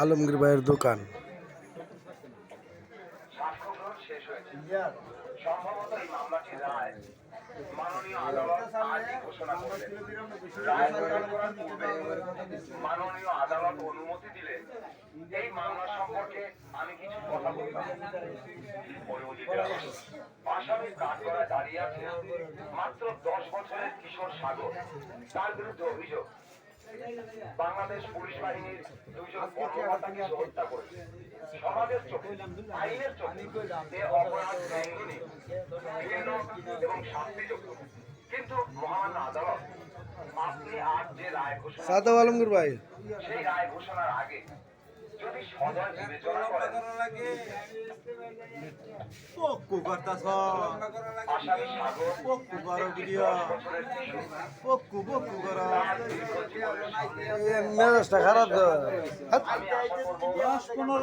আলমগীর ভাইয়ের দোকান। সম্ভবত এই মামলাটির রায় মাননীয় আদালত আজই ঘোষণা করবেন। মাননীয় আদালত অনুমতি দিলে এই মামলা সম্পর্কে আমি কিছু কথা বলতাম। আসামির কাঠগড়ায় দাঁড়িয়ে আছে মাত্র 10 বছরের কিশোর সাগর। তার বিরুদ্ধে অভিযোগ বাংলাদেশ পুলিশ বাহিনীর 2 জন কর্মকর্তাকে হত্যা করেছে। সমাজের চোখে, আইনের চোখে এ অপরাধ লঙ্ঘনীয়, ঘৃণ্য এবং শাস্তিযোগ্য। কিন্তু মহামান্য আদালত আপনি আজ যে রায় ঘোষণা সাদাব আলমগীর ভাই সেই রায় ঘোষণার আগে যদি সদয় বিবেচনা করেন আসামি সাগর মেজাজটা খারাপ। আমি আশা করবো